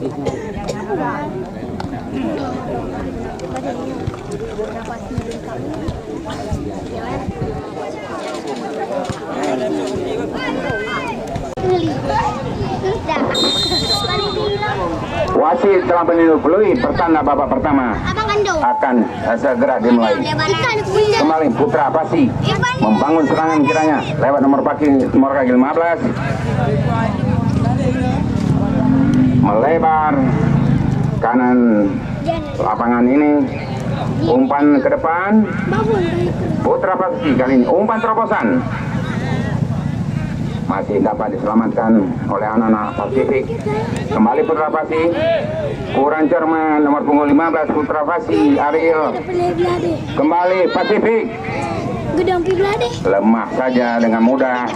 Wasit telah menindaklanjuti pertanda babak pertama akan segera dimulai. Kembali Putra Pasi membangun serangan kiranya lewat nomor kaki 15, melebar kanan lapangan ini, umpan ke depan. Putra Pasi kali ini umpan terobosan masih dapat diselamatkan oleh anak-anak Pasifik. Kembali Putra Pasi, kurang cermat nomor punggung 15 Putra Pasi Ariel. Kembali Pasifik, lemah saja dengan mudah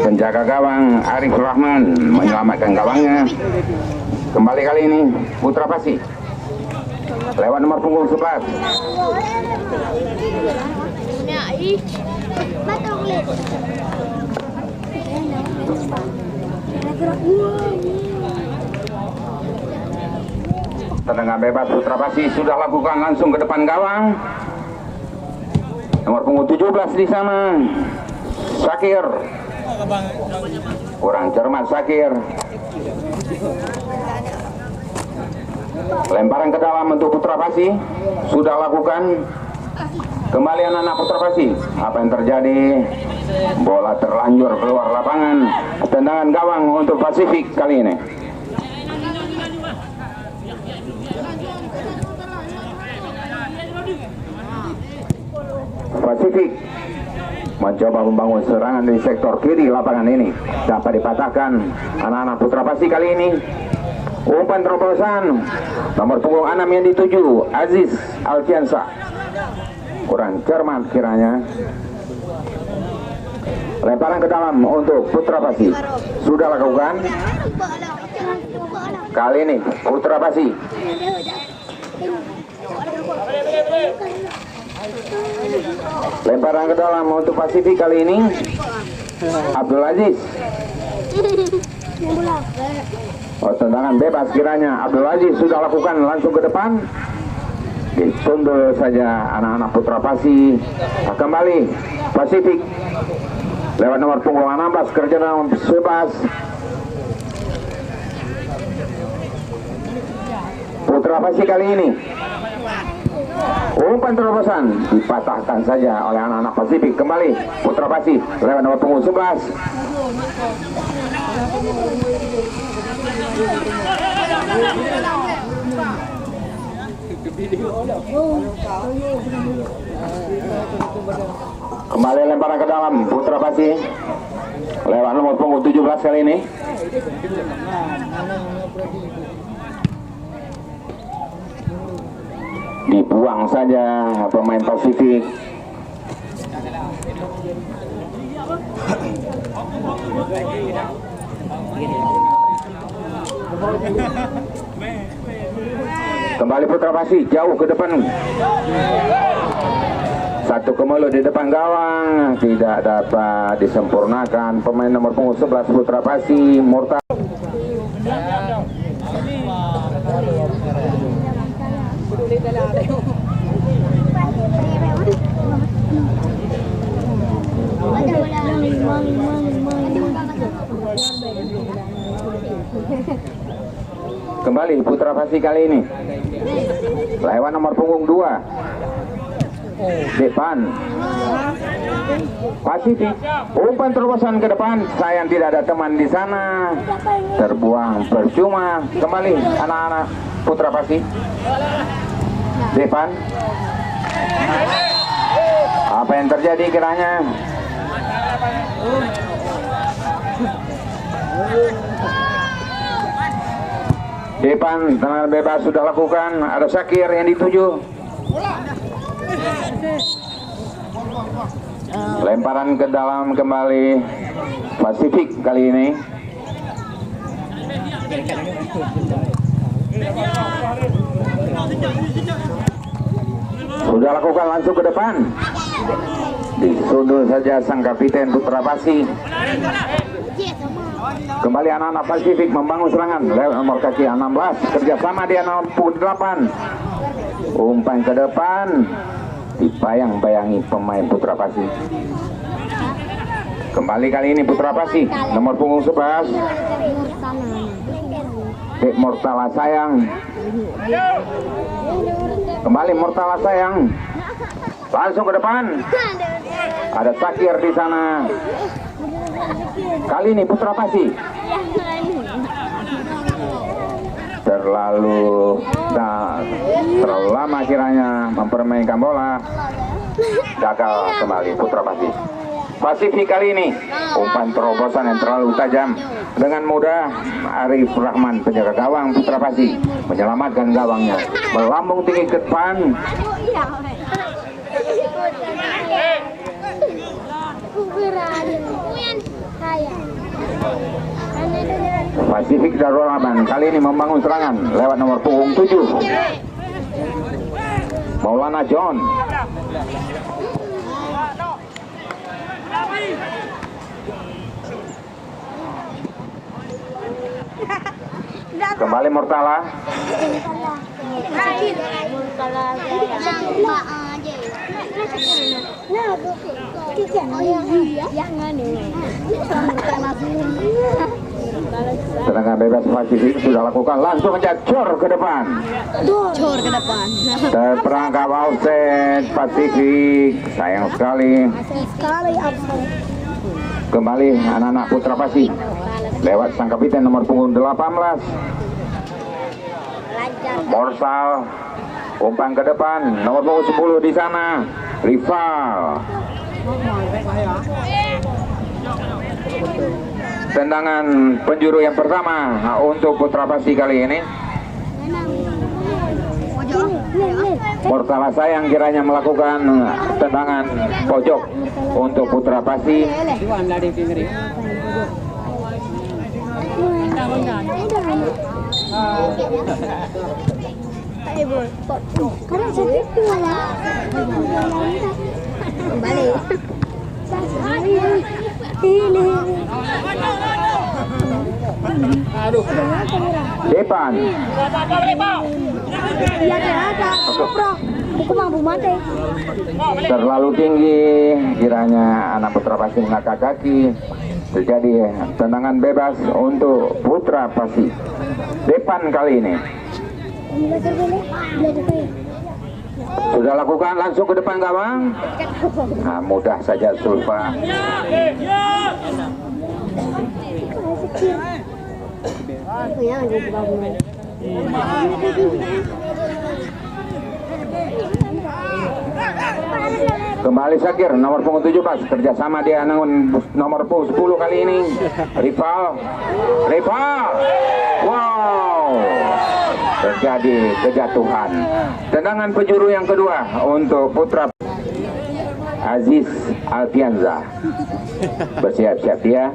penjaga gawang Arif Rahman menyelamatkan gawangnya. Kembali kali ini Putra Pasi lewat nomor punggung 11. Tendangan bebas Putra Pasi sudah lakukan langsung ke depan gawang. Nomor punggung 17 di sana, Sakir. Kurang cermat Sakir. Lemparan ke dalam untuk Putra Pasi sudah lakukan. Kembali anak-anak Putra Pasi. Apa yang terjadi? Bola terlanjur keluar lapangan. Tendangan gawang untuk Pasifik kali ini. Pasifik mencoba membangun serangan di sektor kiri lapangan ini. Dapat dipatahkan anak-anak Putra Pasi kali ini. Umpan terobosan nomor punggung 6 yang dituju Aziz Alfiansa. Kurang cermat kiranya. Lemparan ke dalam untuk Putra Pasi sudah lakukan. Kali ini Putra Pasi lemparan ke dalam untuk Pasifik kali ini Abdul Aziz. Tendangan bebas kiranya Abdul Aziz sudah lakukan langsung ke depan. Ditundul saja anak-anak Putra Pasi. Kembali Pasifik lewat nomor punggung 16 kerja dalam bebas. Putra Pasi kali ini umpan terobosan dipatahkan saja oleh anak-anak Pasifik. Kembali Putra Pasi lewat nomor punggung 11. Kembali lemparan ke dalam Putra Pasi lewat nomor punggung 17 kali ini. Dibuang saja pemain Pasifik. Kembali Putra Pasi jauh ke depan. Satu kemulu di depan gawang tidak dapat disempurnakan pemain nomor punggung 11 Putra Pasi Murtad. Kembali Putra Pasi kali ini lewat nomor punggung 2 depan Pasifik. Umpan terobosan ke depan, sayang tidak ada teman di sana, terbuang percuma. Kembali anak-anak Putra Pasi depan. Apa yang terjadi kiranya? Depan tendangan bebas sudah lakukan. Ada Sakir yang dituju. Lemparan ke dalam kembali Pasifik kali ini. Sudah lakukan langsung ke depan. Disundul saja sang kapiten Putra Pasi. Kembali anak-anak Pasifik membangun serangan lewat nomor kaki 16, kerjasama dia 68. Umpan ke depan, dibayang-bayangi pemain Putra Pasi. Kembali kali ini Putra Pasi, nomor punggung 11, Dek Murtala Sayang. Kembali Murtala Sayang, langsung ke depan. Ada Sakir di sana. Kali ini Putra Pasi terlalu lama kiranya mempermainkan bola. Gagal kembali Putra Pasi. Pasifik kali ini umpan terobosan yang terlalu tajam. Dengan mudah Arif Rahman, penjaga gawang Putra Pasi, menyelamatkan gawangnya, melambung tinggi ke depan. Pasifik Darul Aman kali ini membangun serangan lewat nomor punggung 7, Maulana John. Kembali Murtala. Serangan bebas Pasifik sudah lakukan, langsung menjat cor ke depan. Terperangkap offset Pasifik, sayang sekali. Kembali anak-anak Putra Pasi lewat sang kapiten nomor punggung 18, Morsal. Umpan ke depan, nomor punggung 10 di sana, Rival. Tendangan penjuru yang pertama untuk Putra Pasi kali ini. Murtala Sayang kiranya melakukan tendangan pojok untuk Putra Pasi. Depan terlalu tinggi, kiranya anak Putra Pasi mengangkat kaki. Terjadi tendangan bebas untuk Putra Pasi. Depan kali ini sudah lakukan, langsung ke depan gawang. Nah, mudah saja Sulfa. Kembali Sakir, nomor punggung 17, kerjasama dia dengan nomor punggung 10 kali ini, Rival. Wow, terjadi kejatuhan. Tendangan penjuru yang kedua untuk Putra. Aziz Alfianza bersiap-siap dia.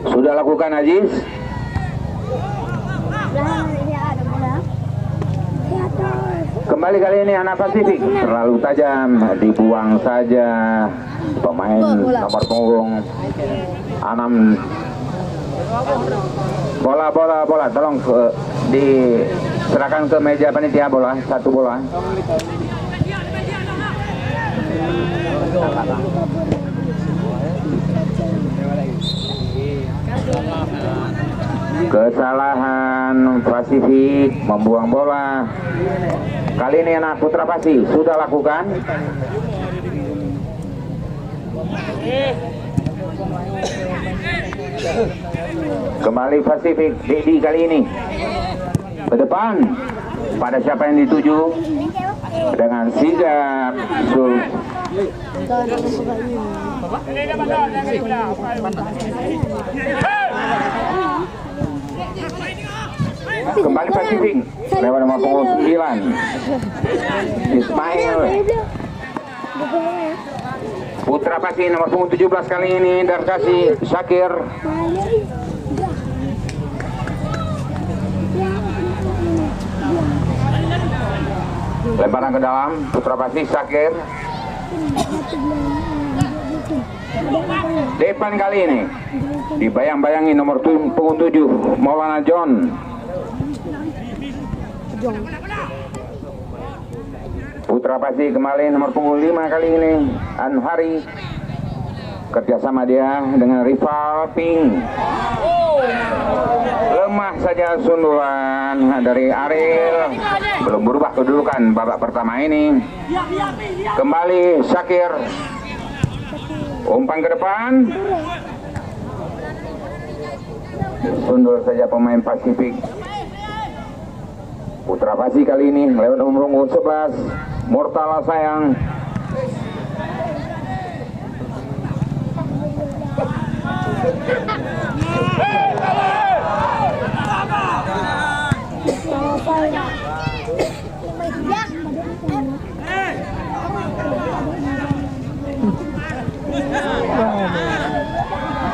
Sudah lakukan Aziz. Kembali kali ini anak Pasifik, terlalu tajam, dibuang saja pemain nomor punggung 6. Bola, tolong diserahkan ke meja panitia bola, satu bola. Kesalahan Pasifik membuang bola. Kali ini anak Putra Pasi sudah lakukan. Kembali Pasifik, Dedi kali ini ke depan. Pada siapa yang dituju? Dengan sigap kembali Pasifik lewat nomor punggung 9, Ismail. Putra Pasi nomor punggung 17 kali ini Darkasi Syakir. Lemparan ke dalam, Putra Pasi, Syakir. Depan kali ini dibayang-bayangi nomor punggung 7 Maulana John. Putra Pasi kembali nomor punggung 5 kali ini Anhari, kerjasama dia dengan rival Pink. Lemah saja sundulan dari Ariel, belum berubah kedudukan babak pertama ini. Kembali Syakir, umpan ke depan, sundul saja pemain Pasifik. Putra Pasi kali ini lewat nomor 11 Murtala Sayang.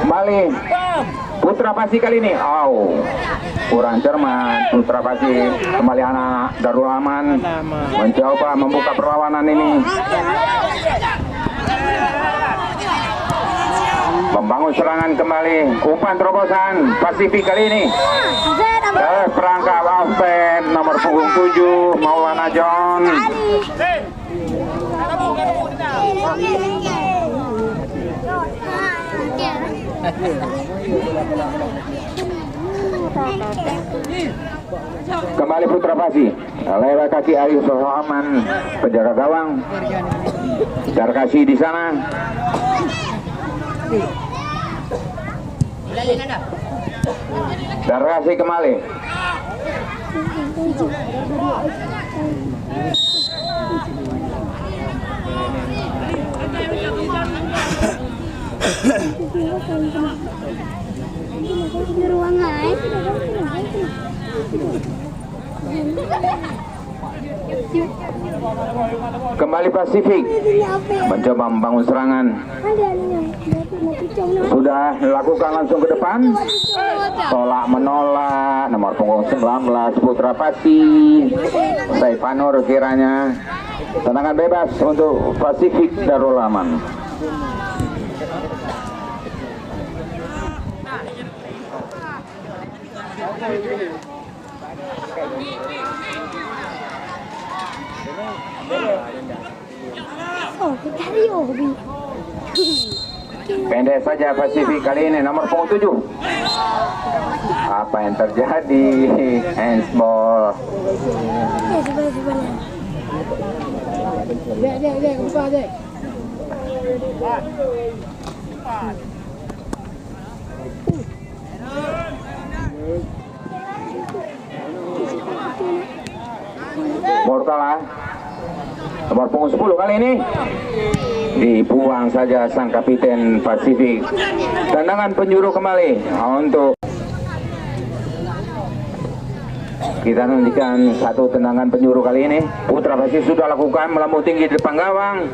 Kembali Putra Pasi kali ini, kurang cermat. Putra Pasi kembali, anak Darul Aman mencoba membuka perlawanan ini, membangun serangan kembali. Umpan terobosan Pasifik kali ini perangkap offset nomor punggung 7 Maulana John. Kembali Putra Pasi lewat kaki Arif Sohaman, penjaga gawang. Darkasi di sana. Darkasi kembali. Kembali Pasifik mencoba membangun serangan. Sudah dilakukan langsung ke depan. Tolak menolak nomor punggung 19 Putra Pasi. Saifanur kiranya. Tendangan bebas untuk Pasifik Darul Aman. Pendek saja Pasifik kali ini nomor punggung 7. Apa yang terjadi? Handsball. Murtala nomor punggung 10 kali ini dibuang saja sang kapiten Pasifik. Tendangan penjuru kembali untuk kita nantikan satu tendangan penjuru kali ini. Putra Pasi sudah lakukan melambung tinggi di depan gawang.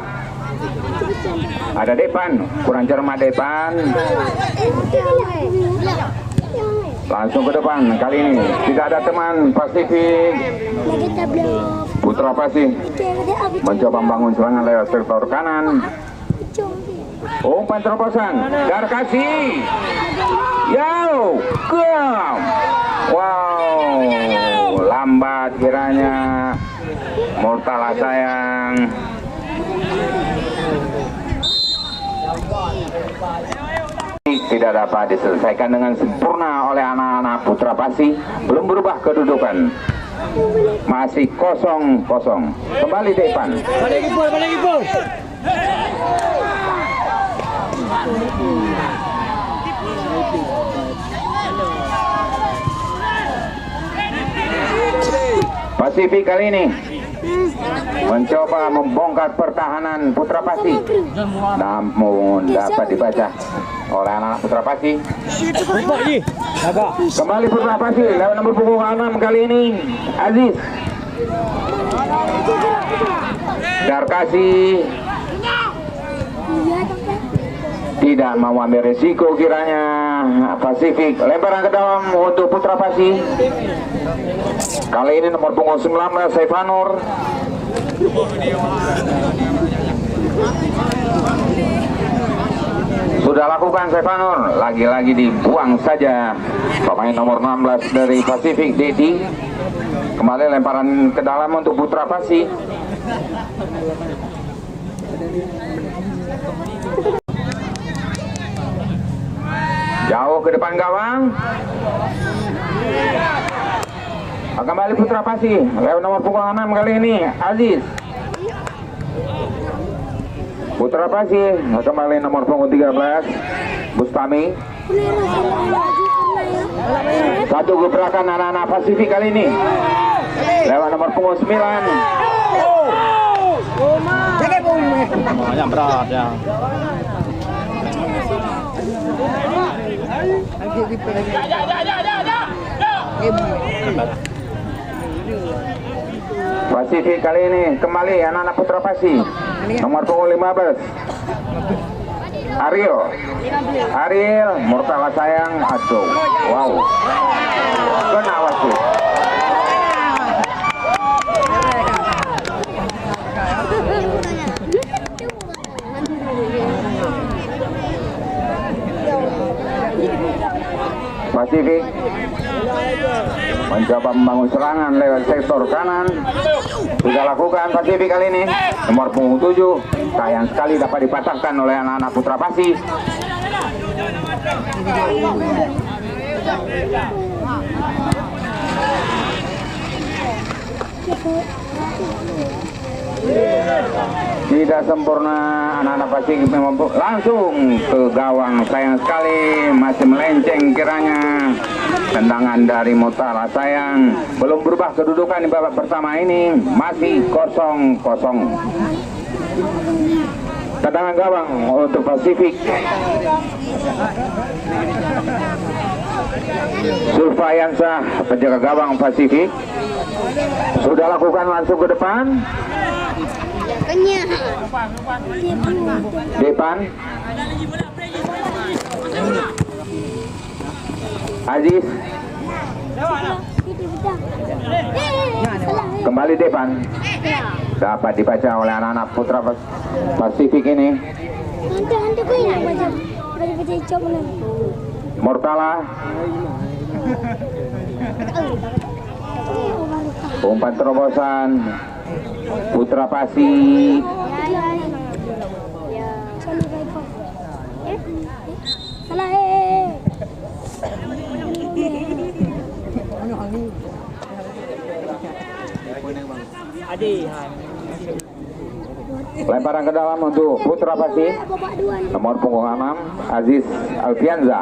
Ada Depan, kurang cermat Depan. Langsung ke depan kali ini tidak ada teman Pasifik. Putra Pasi mencoba membangun serangan lewat sektor kanan. Umpan terobosan Darkasi. Wow, lambat kiranya Murtala Sayang. Tidak dapat diselesaikan dengan sempurna oleh anak-anak Putra Pasi. Belum berubah kedudukan, masih 0-0. Kembali Depan. Balik kipul. Pasifik kali ini mencoba membongkar pertahanan Putra Pasi, namun dapat dibaca oleh anak Putra Pasi. Kembali Putra Pasi lewat nomor punggung 6 kali ini Aziz. Darkasi tidak mau ambil resiko kiranya Pasifik. Lemparan ke dalam untuk Putra Pasi. Kali ini nomor punggung 19 Saifanur. Sudah lakukan Stefanur, lagi-lagi dibuang saja pemain nomor 16 dari Pasifik, Dedi. Kembali lemparan ke dalam untuk Putra Pasi. Jauh ke depan gawang. Kembali Putra Pasi, lewat nomor punggung 6 kali ini Aziz. Putra Pasi kembali nomor punggung 13 Bustami. Satu gebrakan anak-anak Pasifik kali ini lewat nomor punggung 9. Yang berat ya. Pasifik kali ini kembali anak-anak Putra Pasi nomor punggung 15 Ariel Murtala sayang, aduh, wow, kena wasit. Pasifik mencoba membangun serangan lewat sektor kanan. Sudah lakukan Pasifik kali ini nomor punggung 7. Sayang sekali dapat dipatahkan oleh anak-anak Putra Pasi. Tidak sempurna anak-anak Pasifik, langsung ke gawang. Sayang sekali masih melenceng kiranya. Tendangan dari Murtala sayang. Belum berubah kedudukan di babak pertama ini, masih 0-0. Tendangan gawang untuk Pasifik. Sulfayansa penjaga gawang Pasifik sudah lakukan langsung ke depan. Depan Aziz kembali depan, dapat dibaca oleh anak-anak Putra Pasifik ini. Murtala umpan terobosan Putra Pasifik. Lemparan ke dalam untuk Putra Pasi nomor punggung 6 Aziz Alfianza.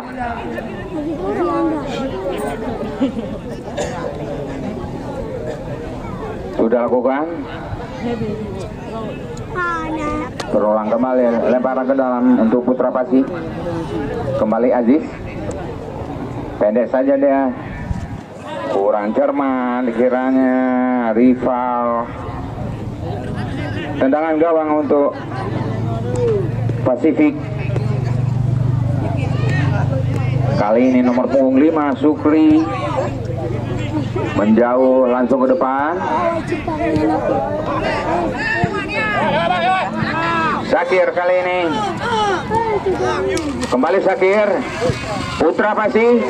Sudah lakukan. Berulang kembali lemparan ke dalam untuk Putra Pasi. Kembali Aziz. Pendek saja dia. Kurang cermat dikiranya rival. Tendangan gawang untuk Pasifik. Kali ini nomor punggung 5 Sukri. Menjauh langsung ke depan. Sakir kali ini. Kembali Sakir. Putra Pasi.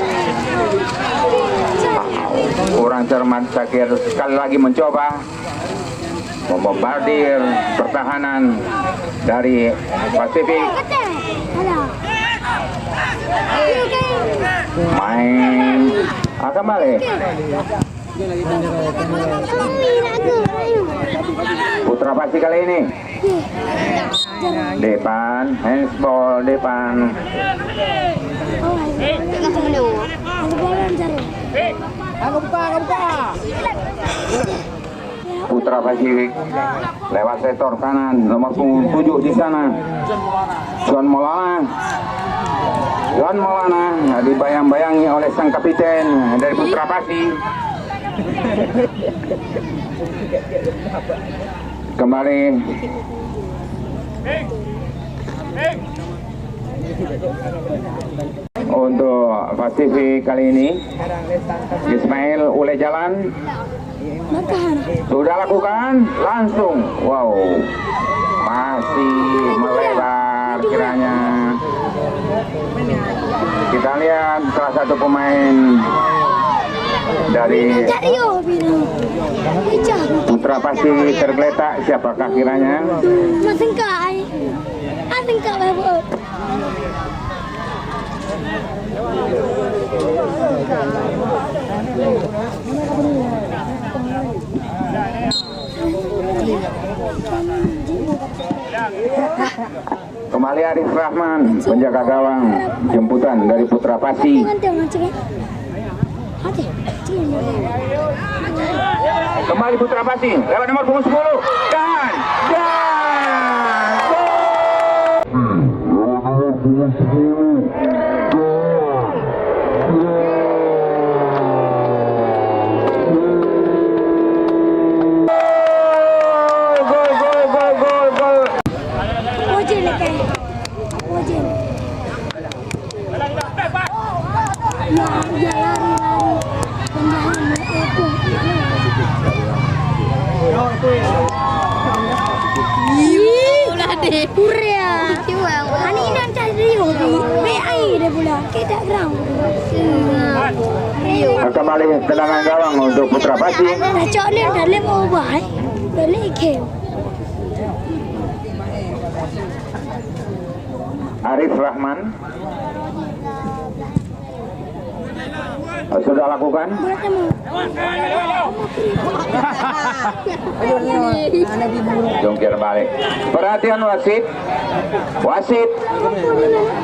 Kurang cermat Sakir, sekali lagi mencoba membombardir pertahanan dari Pasifik. Main kembali Putra Pasi kali ini. Depan, handsball depan. Putra Pasifik lewat sektor kanan nomor punggung 7 di sana. John Maulana dibayang-bayangi oleh sang kapiten dari Putra Pasi. Kembali untuk Pasifik kali ini Ismail Ule Jalan Sudah lakukan langsung. Wow, masih melebar kiranya. Kita lihat salah satu pemain dari Putra Pasi tergeletak, siapakah kiranya? Kembali Arif Rahman, penjaga gawang, jemputan dari Putra Pasi. Kembali Putra Pasi, lewat nomor punggung 10 dan kembali tendangan gawang untuk Putra Pasi. Arif Rahman sudah lakukan. Jungkir balik. Perhatian wasit. Wasit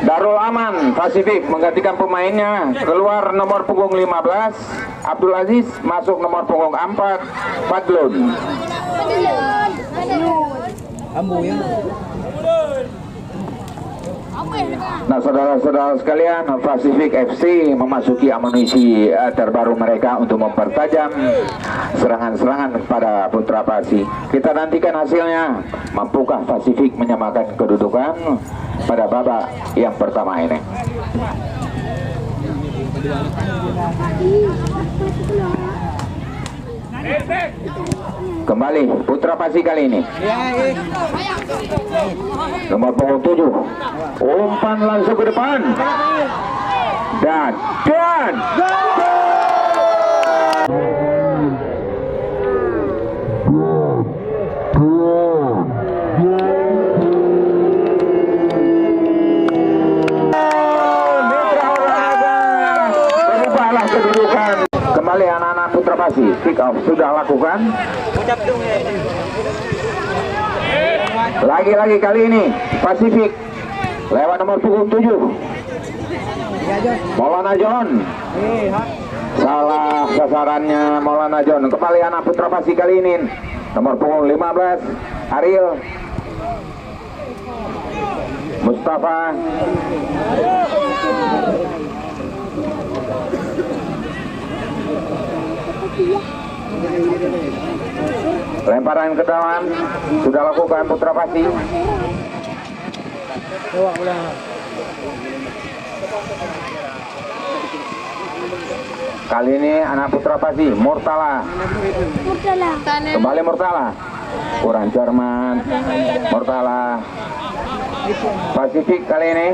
Darul Aman Pasifik menggantikan pemainnya. Keluar nomor punggung 15 Abdul Aziz, masuk nomor punggung 4 Fadlun. Nah, saudara-saudara sekalian, Pasifik FC memasuki amunisi terbaru mereka untuk mempertajam serangan-serangan pada Putra Pasi. Kita nantikan hasilnya. Mampukah Pasifik menyamakan kedudukan pada babak yang pertama ini? Kembali Putra Pasi kali ini. Nomor punggung 7. Umpan langsung ke depan. Dan berubahlah kedudukan. Kembali anak-anak Putra Pasi, kick off sudah lakukan. Lagi-lagi kali ini Pasifik lewat nomor punggung 7 Maulana John. Salah sasarannya Maulana John. Kembali anak Putra Pasi kali ini nomor punggung 15 Ariel Mustafa. Lemparan ke dalam sudah lakukan Putra Pasi. Kali ini anak Putra Pasi Murtala. Kembali Murtala. Kurang cermat Murtala. Pasifik kali ini.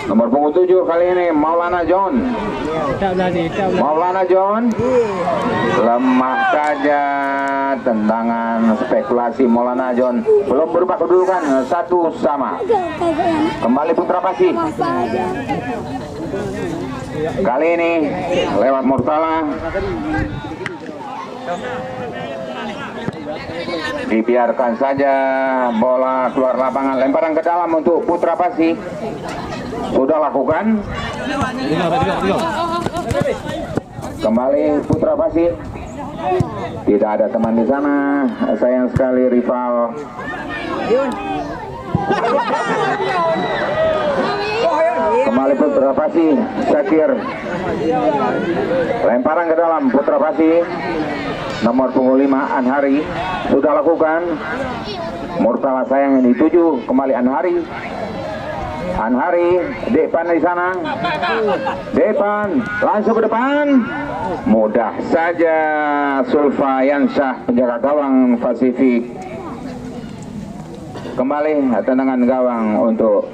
Nomor punggung 7 kali ini Maulana John. Maulana John lemah saja tendangan spekulasi Maulana John. Belum berubah kedudukan 1-1. Kembali Putra Pasi. Kali ini lewat Murtala. Dibiarkan saja bola keluar lapangan. Lemparan ke dalam untuk Putra Pasi. Sudah lakukan. Kembali Putra Pasi. Tidak ada teman di sana. Sayang sekali rival. Kembali Putra Pasi. Syakir. Lemparan ke dalam Putra Pasi. Nomor punggung 5 Anhari sudah lakukan. Murtala sayang yang dituju. Kembali Anhari. Anhari, Depan di sana. Depan langsung ke depan. Mudah saja Sulfayansyah penjaga gawang Pasifik. Kembali tendangan gawang untuk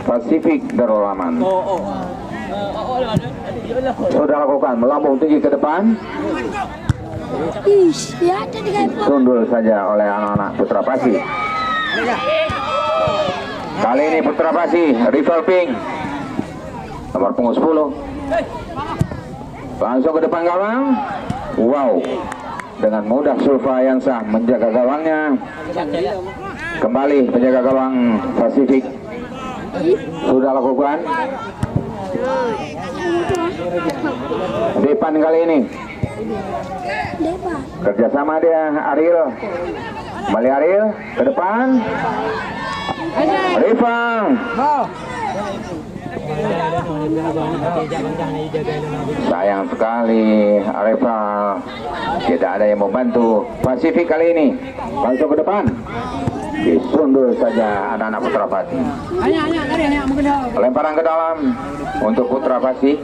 Pasifik Darul Aman. Sudah lakukan melambung tinggi ke depan. Sundul saja oleh anak-anak Putra Pasi. Kali ini Putra Pasi revolving nomor punggung 10 langsung ke depan gawang. Wow, dengan mudah Sulfayansyah menjaga gawangnya. Kembali penjaga gawang Pasifik sudah lakukan. Depan kali ini kerjasama dia Ariel. Kembali Ariel ke depan. Rifang. Sayang sekali Arifa tidak ada yang membantu Pasifik kali ini. Langsung ke depan. Disundul saja anak-anak Putra Pasi. Lemparan ke dalam untuk Putra Pasi.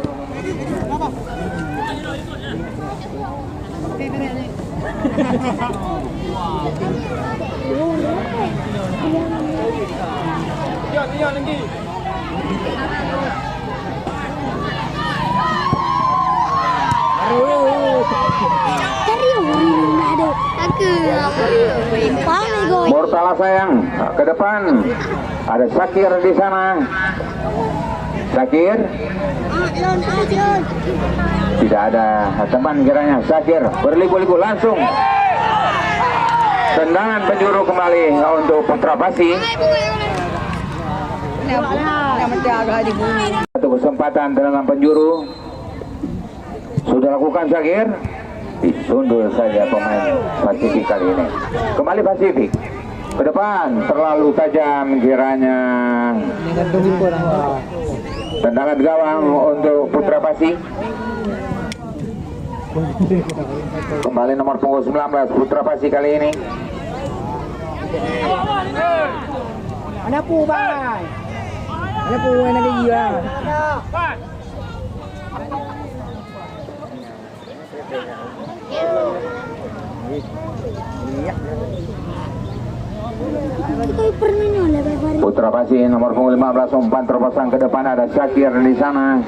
Murtala sayang ke depan. Ada Syakir di sana. Syakir tidak ada teman kiranya. Syakir berliku-liku langsung. Tendangan penjuru kembali untuk Putra Pasi. Satu kesempatan tendangan penjuru sudah lakukan Syakir. Disundul saja pemain Pasifik kali ini. Kembali Pasifik ke depan, terlalu tajam kiranya. Tendangan gawang untuk Putra Pasi. Kembali nomor punggung 19 Putra Pasi kali ini. Mana pu bang? Mana pu yang lagi bang? Putra Pasi nomor punggung 15 umpan teropasang ke depan. Ada Syakir di sana.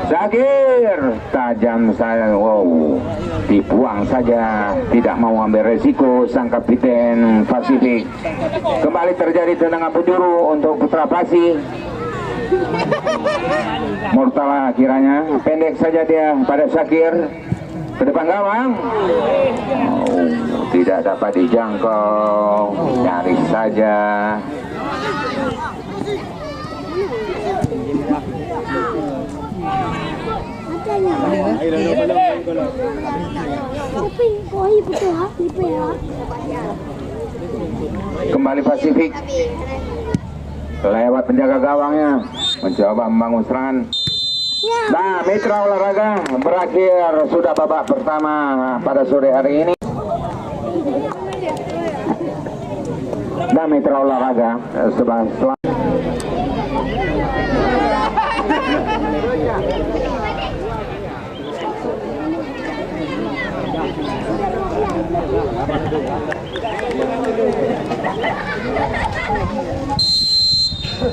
Syakir tajam saya. Wow, dibuang saja, tidak mau ambil resiko sang kapiten Pasifik. Kembali terjadi tendangan penjuru untuk Putra Pasi. Murtala kiranya pendek saja dia pada Syakir. Ke depan gawang. Tidak dapat dijangkau. Nyaris saja. Kembali Pasifik lewat penjaga gawangnya mencoba membangun serangan. Nah, mitra olahraga berakhir sudah babak pertama pada sore hari ini. Nah, mitra olahraga setelah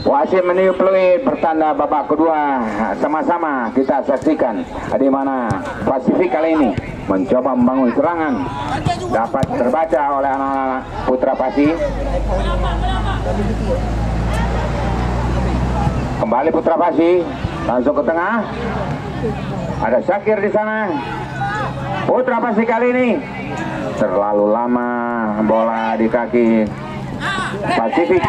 wasit meniup peluit bertanda babak kedua. Sama-sama kita saksikan di mana Pasifik kali ini mencoba membangun serangan. Dapat terbaca oleh anak-anak Putra Pasi. Kembali Putra Pasi langsung ke tengah. Ada Syakir di sana. Putra Pasi kali ini terlalu lama bola di kaki Pasifik.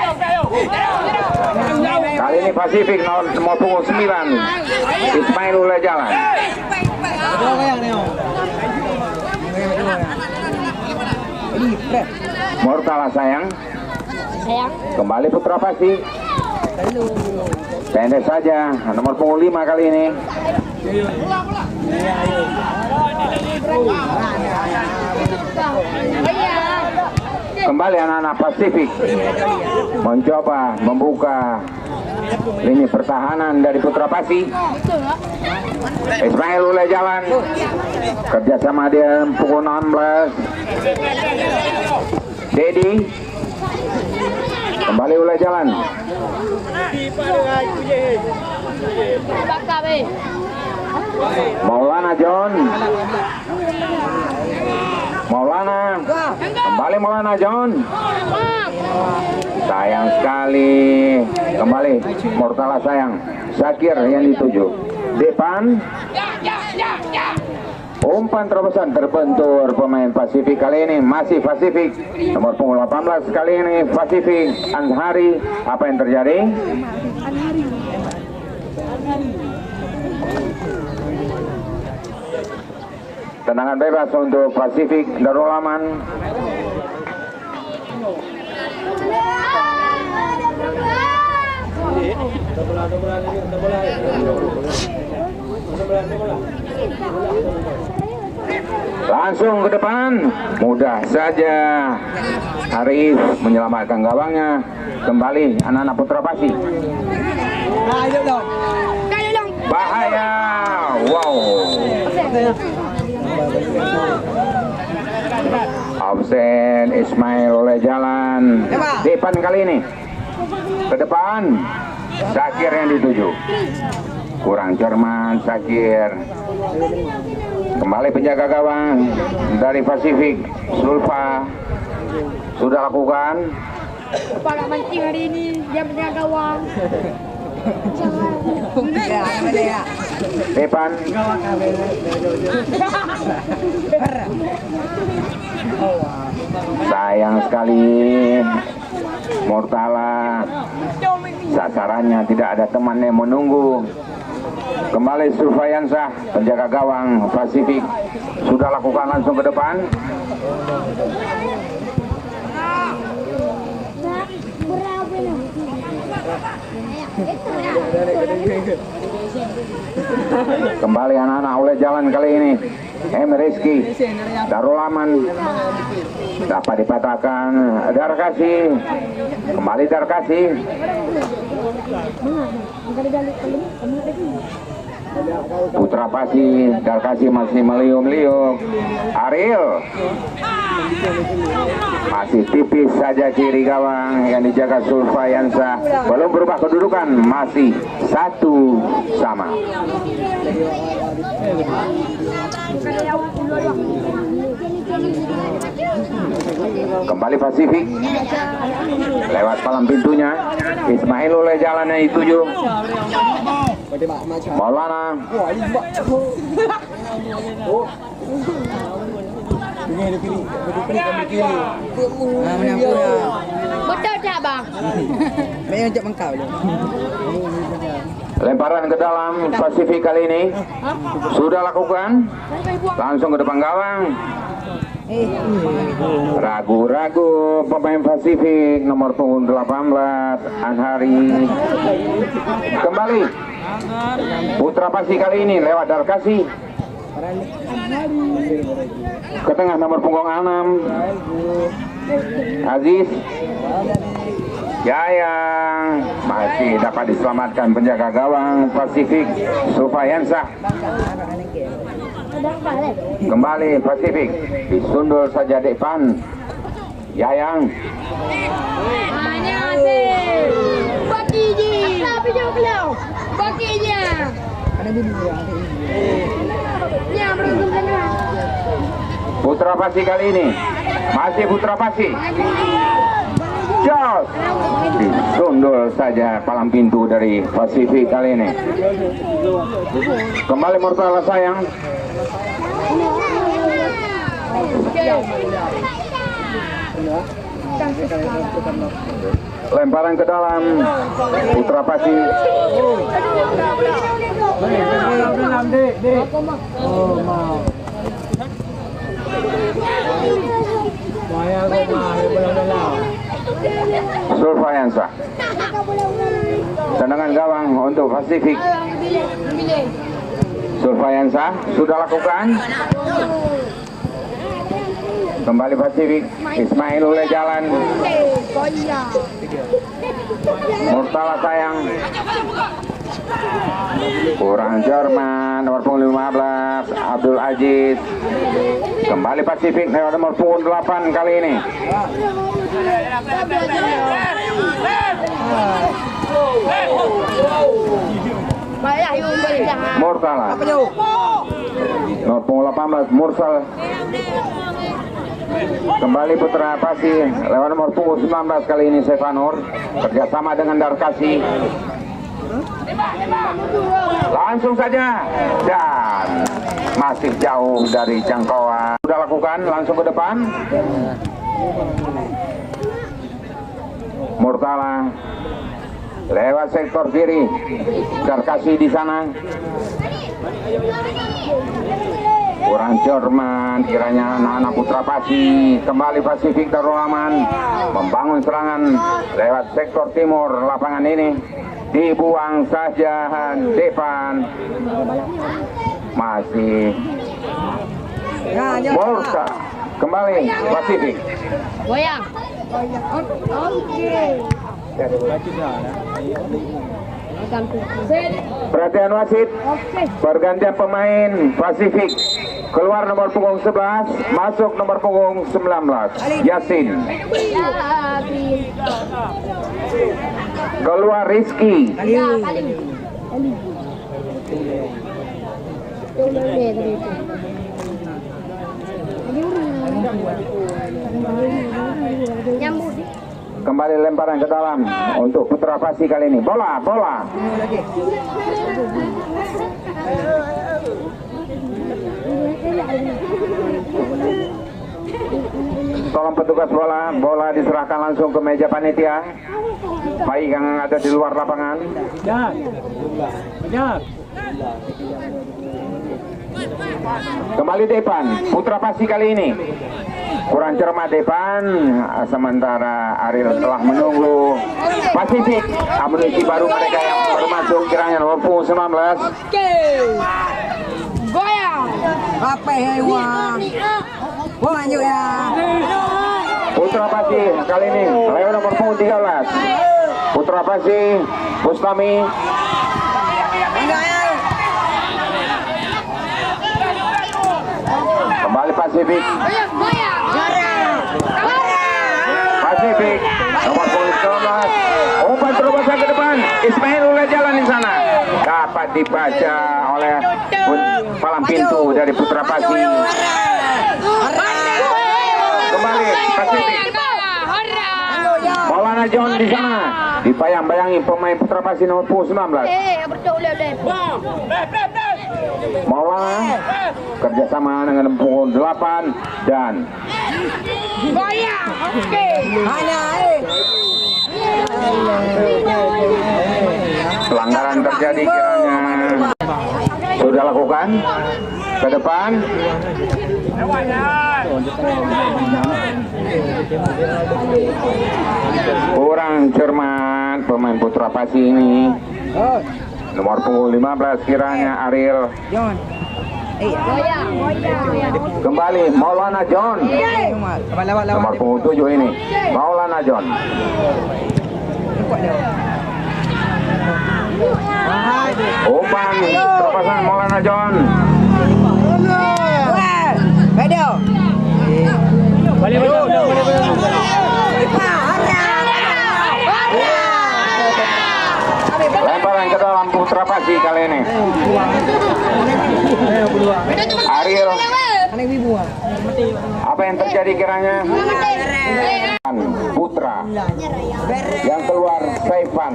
Kali ini Pasifik nomor punggung 9 Ismail mulai jalan. Murtala sayang. Kembali Putra Pasi. Pendek saja nomor punggung 5 kali ini. Kembali anak-anak Pasifik mencoba membuka lini pertahanan dari Putra Pasi. Ismail mulai jalan kerjasama dia pukul 16. Dedi kembali mulai jalan. Maulana John, Maulana kembali, Maulana John. Sayang sekali, kembali Mortala sayang. Syakir yang dituju. Depan umpan terobosan terbentur pemain Pasifik kali ini, masih Pasifik nomor punggung 18 kali ini Pasifik. Anhari, apa yang terjadi? Tendangan bebas untuk Pasifik Darul Aman. Langsung ke depan, mudah saja Arif menyelamatkan gawangnya. Kembali anak-anak Putra Pasi. Bahaya, wow. Absen Ismail oleh jalan. Depan kali ini, ke depan Syakir yang dituju. Kurang cermat Syakir. Kembali penjaga gawang dari Pasifik, Sulfa sudah lakukan. Para mancing hari ini dia penjaga gawang. Depan sayang sekali Mortala, sasarannya tidak ada temannya menunggu. Kembali Sulfayansah, penjaga gawang Pasifik sudah lakukan langsung ke depan. Kembali anak-anak oleh jalan kali ini. Rizky Darul Aman dapat dipatahkan. Darkasi, kembali Darkasi. Putra Pasi, Darkasi masih meliuk-liuk. Ariel masih tipis saja kiri gawang yang dijaga Sulfayansah. Belum berubah kedudukan, masih 1-1. Kembali Pasifik lewat palang pintunya. Ismail oleh jalannya dituju. Maulana Betul tak bang? lemparan ke dalam Pasifik kali ini sudah lakukan. Langsung ke depan gawang. Ragu-ragu pemain Pasifik nomor punggung 18 Anhari. Kembali Putra Pasi kali ini lewat Darkasi ke tengah nomor punggung 6 Aziz. Jayang masih dapat diselamatkan penjaga gawang Pasifik Sulfayansah. Kembali Pasifik disundul saja depan Yayang. Putra Pasi kali ini masih Putra Pasi. Jos disundul saja palang pintu dari Pasifik kali ini. Kembali Mortala sayang. Lemparan ke dalam Putra Pasi. Sulfayansah. Tendangan gawang untuk Pasifik. Sulfayansah sudah lakukan. Kembali Pasifik, Ismail oleh jalan. Goyang. Murtala sayang. Kurang Jerman, nomor punggung 15 Abdul Aziz. Kembali Pasifik lewat nomor punggung 8 kali ini. Murtala. Nomor punggung 18 Mursal. Kembali Putra Pasi lewat nomor punggung 19 kali ini Sefanur kerjasama dengan Darkasi. Langsung saja dan masih jauh dari jangkauan. Sudah lakukan langsung ke depan. Murtala lewat sektor kiri. Darkasi di sana. Kurang Jerman kiranya anak-anak Putra Pasi. Kembali Pasifik Darul Aman membangun serangan lewat sektor timur lapangan ini. Dibuang saja depan. Masih Murta. Kembali Pasifik. Goyang. Oke. Perhatian wasit. Pergantian pemain Pasifik. Keluar nomor punggung 11, masuk nomor punggung 19 Yasin. Keluar Rizky. Kembali lemparan ke dalam untuk Putra Pasi kali ini. Bola. Tolong petugas bola diserahkan langsung ke meja panitia. Baik yang ada di luar lapangan. Kembali depan, Putra Pasi kali ini. Kurang cermat depan, sementara Ariel telah menunggu Pasifik. Amunisi baru mereka yang baru masuk kiranya nomor 19. Goyang. Apa hewan? Lanjut ya. Putra Pasi kali ini lewat nomor punggung 13. Putra Pasi, Bustami. Kembali Pasifik. Pasifik nomor punggung 19. Umpan terobosan ke depan. Ismail oleh jalan di sana. Dapat dibaca oleh palang pintu dari Putra Pasi. Kembali Pasifik. Maulana John di sana. Dipayang-bayangi pemain Putra Pasi nomor punggung 19. Maulana kerjasama dengan punggung 8 dan Goyang. Oke. pelanggaran terjadi kiranya sudah lakukan ke depan. Kurang cermat pemain Putra Pasi ini. Nomor punggung 15 kiranya Ariel. Kembali Maulana John. Nomor punggung 7 ini Maulana John. Umpan terpasan Maulana John. Lemparan ke dalam Putra Pasi kali ini. Ariel, apa yang terjadi kiranya? Putra yang keluar Saifan.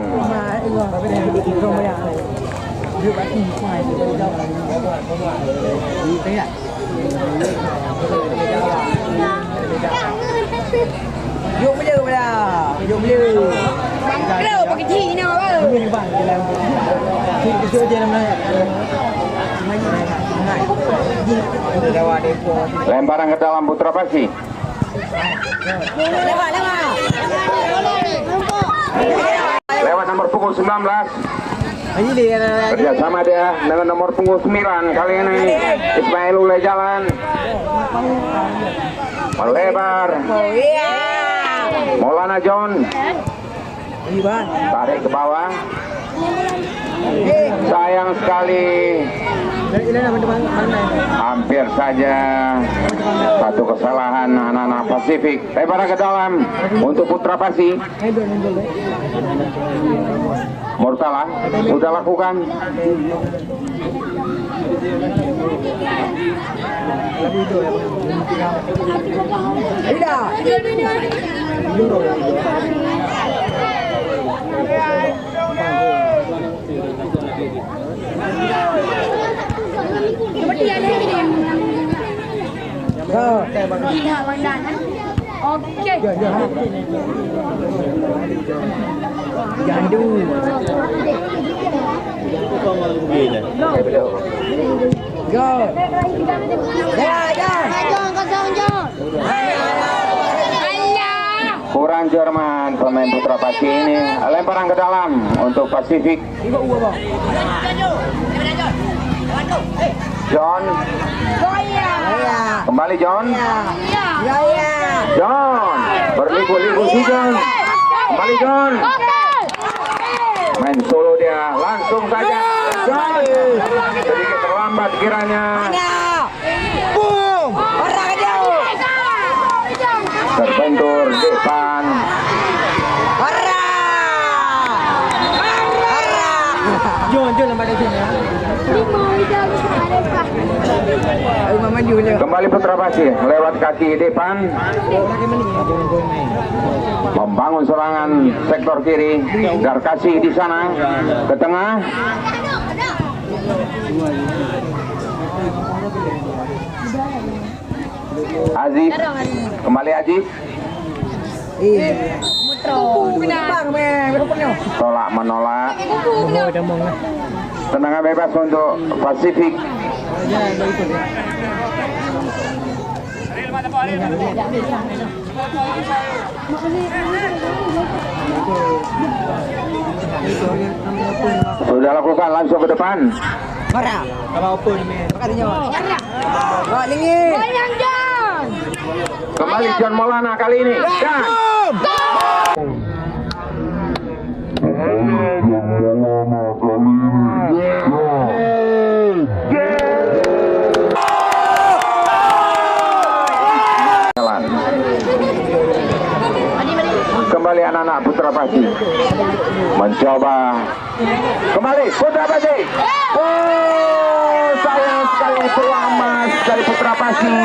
Dùng mới được là dùng như Đâu pakai thi nào ơ. Lemparan ke dalam Putra Pasi. Lewat nomor punggung 19 Kerjasama dia dengan nomor punggung 9 kali ini Ismail Ule jalan melebar. Maulana John tarik ke bawah. Sayang sekali, hampir saja satu kesalahan anak-anak Pasifik. Lebar ke dalam untuk Putra Pasi. Mortala sudah lakukan. Oke. Jandu. Go. Ya. Kurang Jerman pemain Putra Pasi ini. Lemparan ke dalam untuk Pasifik. John. Kembali John. John. Berliku-liku si John. Kembali John. Main solo dia. Langsung saja. John. Sedikit terlambat kiranya. Boom. Orang jauh. Terbentur depan. John lembar dia ya. Kembali Putra Pasi lewat kaki depan, membangun serangan sektor kiri. Darkasi di sana ke tengah. Aziz, kembali Aziz. Tolak menolak. Tendangan bebas untuk Pasifik. Sudah lakukan langsung ke depan. Marah. Apapun katanya. Wah, lingin. Kembali John Maulana kali ini. Dan kembali anak-anak Putra Pasi mencoba kembali Putra Pasi. Oh, sayang sekali peluang emas dari Putra Pasi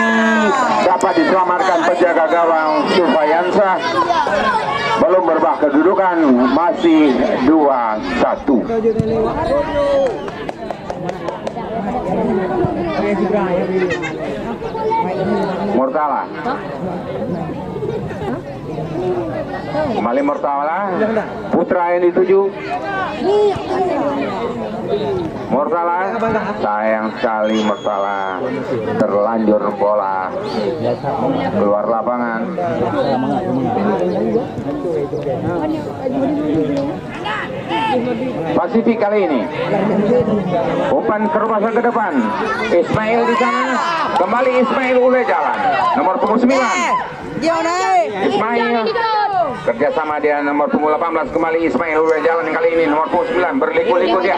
dapat diselamatkan penjaga gawang Sufayansa. Belum berubah kedudukan, masih 2-1. Mortala. Kembali Mortala. Putra yang dituju. Mortala. Sayang sekali Mortala. Terlanjur bola keluar lapangan. Pasifik kali ini umpan kerumasan ke depan. Ismail di sana. Kembali Ismail Ule jalan. Nomor punggung 9. Ismail. Kerjasama dia nomor punggung 18. Kembali Ismail Ule jalan kali ini. Nomor punggung 9. Berliku-liku dia.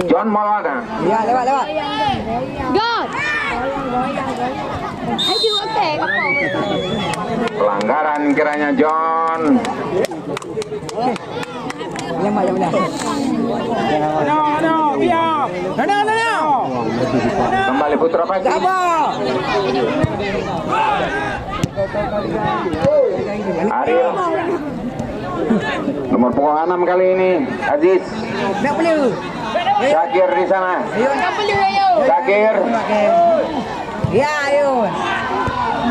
John Maulana. Ya, lewat. God. Ayo oke, Pelanggaran kiranya John. Kembali Putra Pasi. Ariel. Nomor punggung 6 kali ini Aziz. Zakir di sana. Zakir. Ya, ayo.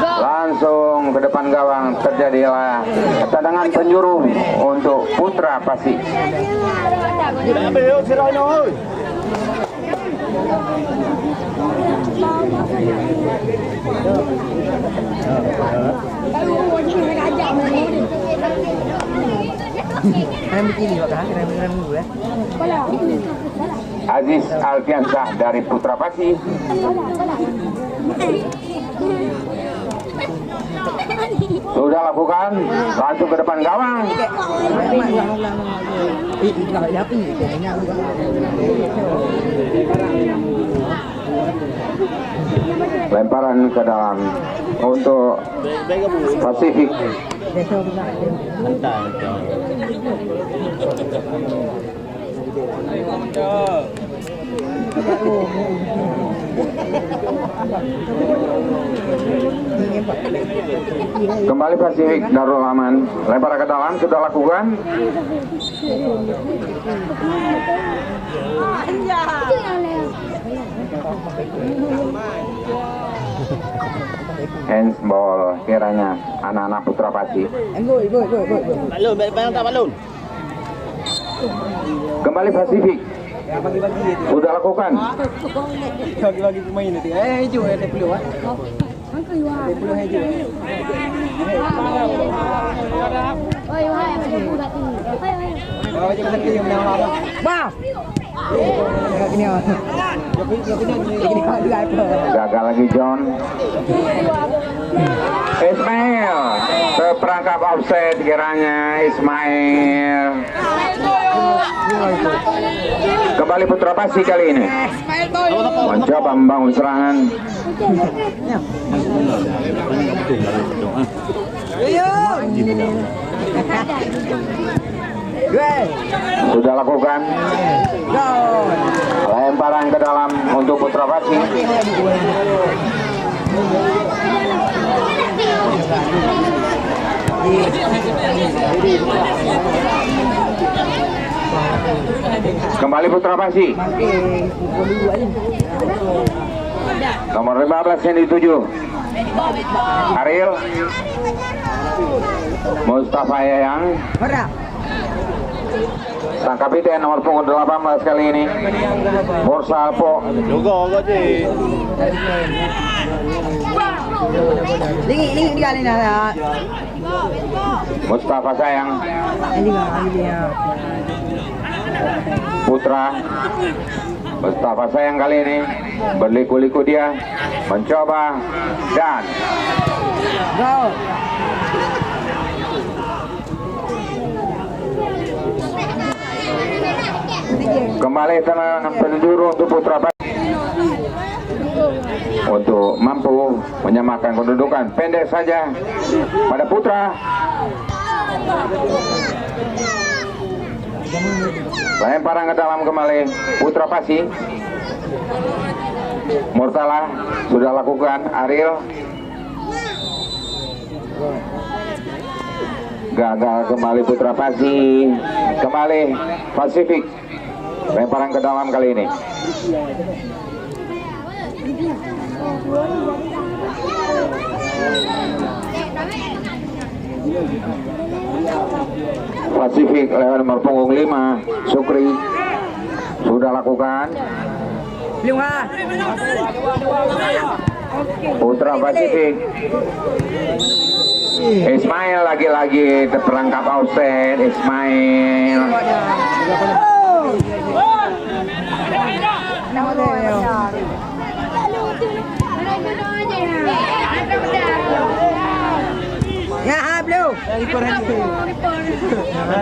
Langsung ke depan gawang terjadilah tendangan penjuru untuk Putra Pasi. Rem begini Pak, rem dulu ya. Aziz Alfiansyah dari Putra Pasi. Sudah lakukan, langsung ke depan gawang. Lemparan ke dalam untuk Pasifik. Kembali Pasifik Darul Aman. Lempar ke dalam, sudah lakukan. Handsball kiranya anak-anak Putra Pasi. Balon, tak balon. Kembali Pasifik. Sudah lakukan. Bagi-bagi pemain itu. Hijau ada peluh. Peluh hijau. Bawa je kaki yang menang apa? Bah. Ini oh. Ini kau juga apa? Gagal lagi John. Ismail terperangkap offset kiranya Ismail. Kembali Putra Pasi kali ini mencoba membangun serangan. Sudah lakukan. Lemparan ke dalam untuk Putra Pasi. Kembali Putra Pasi. Nomor 15 yang dituju Ariel Mustafa Yayang. Sang kapiten nomor punggung 18 kali ini Borsa Alpo. Ini kali nak. Mustafa Sayang. Putra Mustafa Sayang kali ini berliku-liku dia mencoba dan kembali tenang penjuru untuk Putra Pasi untuk mampu menyamakan kedudukan. Pendek saja pada Putra. Lemparan ke dalam kembali Putra Pasi. Murtala sudah lakukan. Ariel gagal kembali Putra Pasi. Kembali Pasifik. Lemparan ke dalam kali ini. Pasifik lewat nomor punggung 5 Sukri sudah lakukan. Putra Pasifik. Ismail lagi-lagi terperangkap offset. Ismail.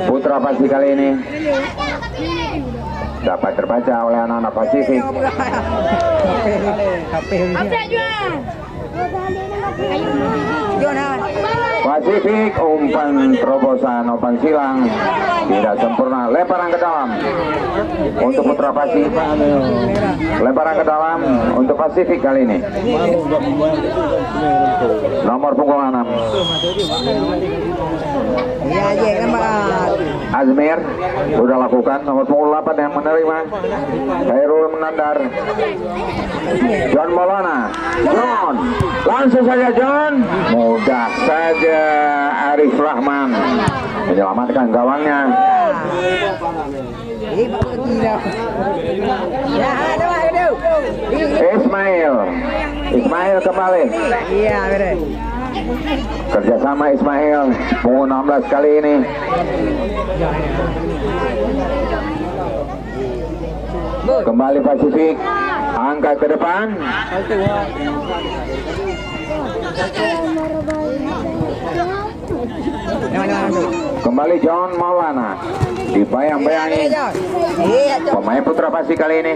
Putra Pasi kali ini dapat terbaca oleh anak-anak Pasifik. Pasifik umpan terobosan umpan silang tidak sempurna. Lemparan ke dalam untuk Putra Pasi. Lemparan ke dalam untuk Pasifik kali ini. Nomor punggung 6 Azmir sudah lakukan. Nomor punggung 8 yang menerima Khairul Menandar. John Maulana. John langsung saja John. Mudah saja Arif Rahman menyelamatkan gawangnya. Ismail kembali. Kerjasama Ismail punggung 16 kali ini. Kembali Pasifik, angkat ke depan. Kembali John Maulana, dibayang-bayangi pemain Putra Pasir kali ini.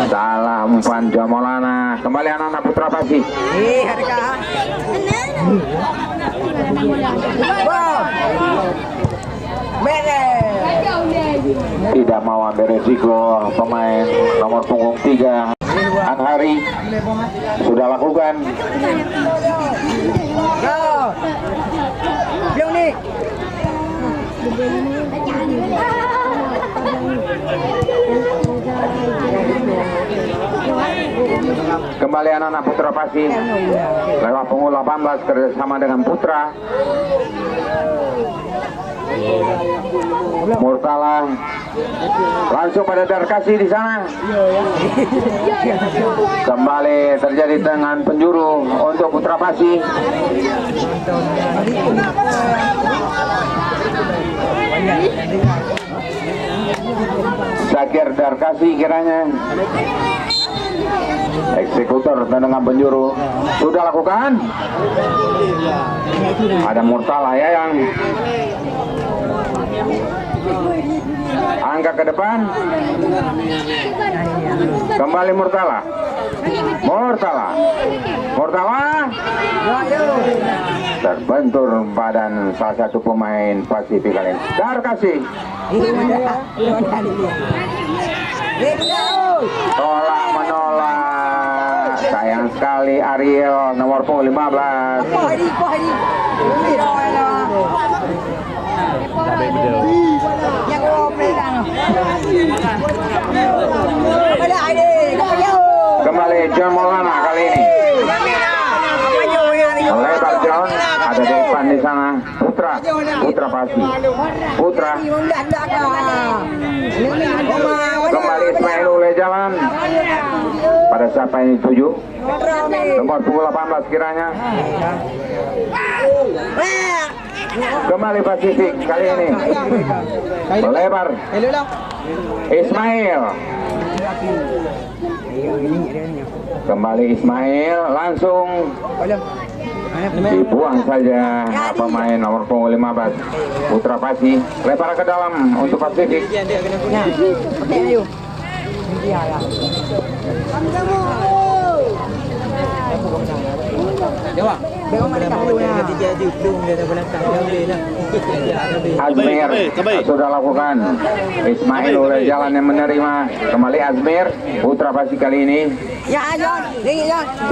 Salah umpan John Maulana, kembali anak-anak Putra Pasir. Tidak mau ambil resiko pemain nomor punggung 3 Anhari sudah lakukan. Kembali anak-anak Putra Pasir lewat punggung 18 kerjasama dengan Putra. Murtala langsung pada Darkasi di sana. Kembali terjadi dengan penjuru untuk Putra Pasir. Zakir Darkasi kiranya. Eksekutor dengan penjuru sudah lakukan. Ada Murtala ya yang angkat ke depan. Kembali Murtala. Terbentur badan salah satu pemain Pasifik kali ini. Darkasi. Tolak menolak. Sayang sekali Ariel nomor punggung 15. Kembali John Maulana kali ini. Melebar John, ada depan di sana. Putra Pasir. Kembali Ismail oleh jalan. Pada siapa ini 7? Nomor punggung 18 kiranya. Kembali Pasifik kali ini. Melebar Ismail. Kembali Ismail langsung dibuang saja pemain nomor punggung 15 Putra Pasir. Lebar ke dalam untuk Pasifik. Azmir sudah lakukan. Ismail oleh jalan yang menerima. Kembali Azmir Putra Pasir kali ini.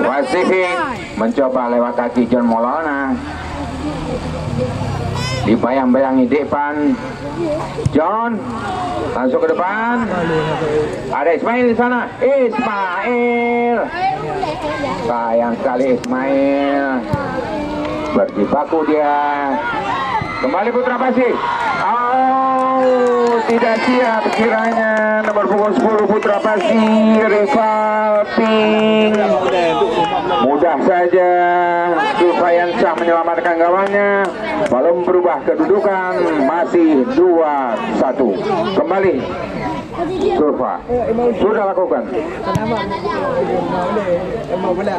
Pasifik mencoba lewat kaki John Maulana. Dibayang-bayangi depan. John langsung ke depan. Ada Ismail di sana. Ismail. Sayang sekali Ismail. Berjibaku dia. Kembali Putra Pasir. Oh, tidak siap kiranya nomor punggung 10 Putra Pasir. Rival Pink. Mudah saja Sulfayan Syah menyelamatkan gawangnya. Belum berubah kedudukan, masih 2-1. Kembali Sulfa sudah lakukan. Bola.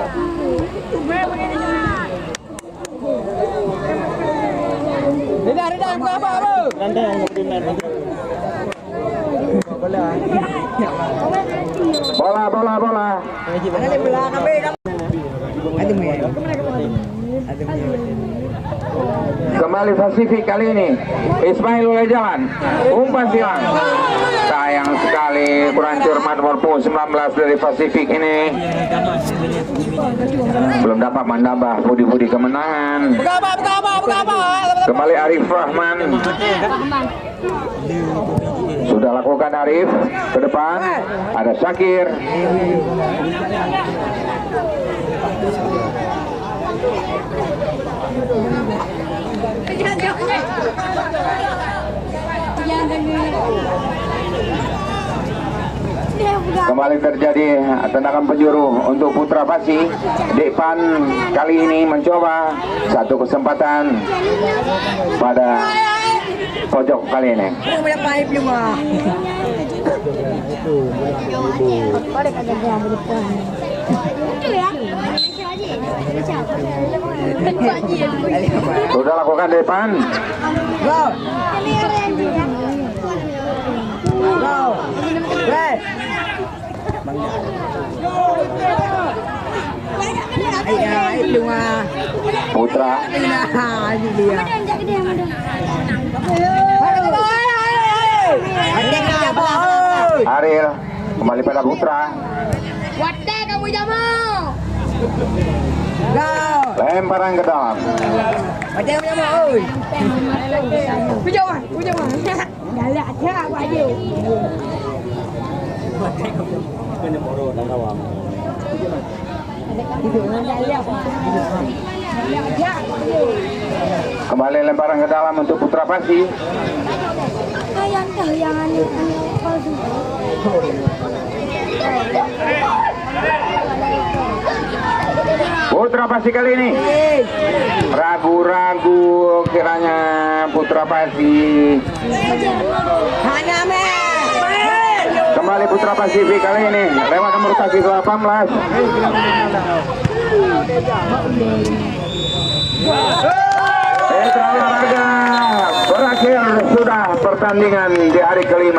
Kembali Pasifik kali ini. Ismail oleh jalan. Umpan silang. Sayang sekali kurang cermat nomor 19 dari Pasifik ini. Belum dapat menambah budi-budi kemenangan. Kembali Arif Rahman. Sudah lakukan Arif ke depan. Ada Syakir. Kembali terjadi tendangan penjuru untuk Putra Pasi. Depan kali ini mencoba satu kesempatan pada pojok kali ini. Sudah lakukan depan. Go. Go. Play. Putra Ariel kembali pada Putra. Wadah kamu jamu. Lemparan ke dalam. Pujawan. Galak aja wajib. Kembali lemparan ke dalam untuk Putra Pasi. Kayangan palsu. Putra Pasi kali ini ragu-ragu kiranya Putra Pasi. Kembali Putra Pasifik kali ini lewat nomor kaki 18. Olahraga berakhir sudah pertandingan di hari kelima.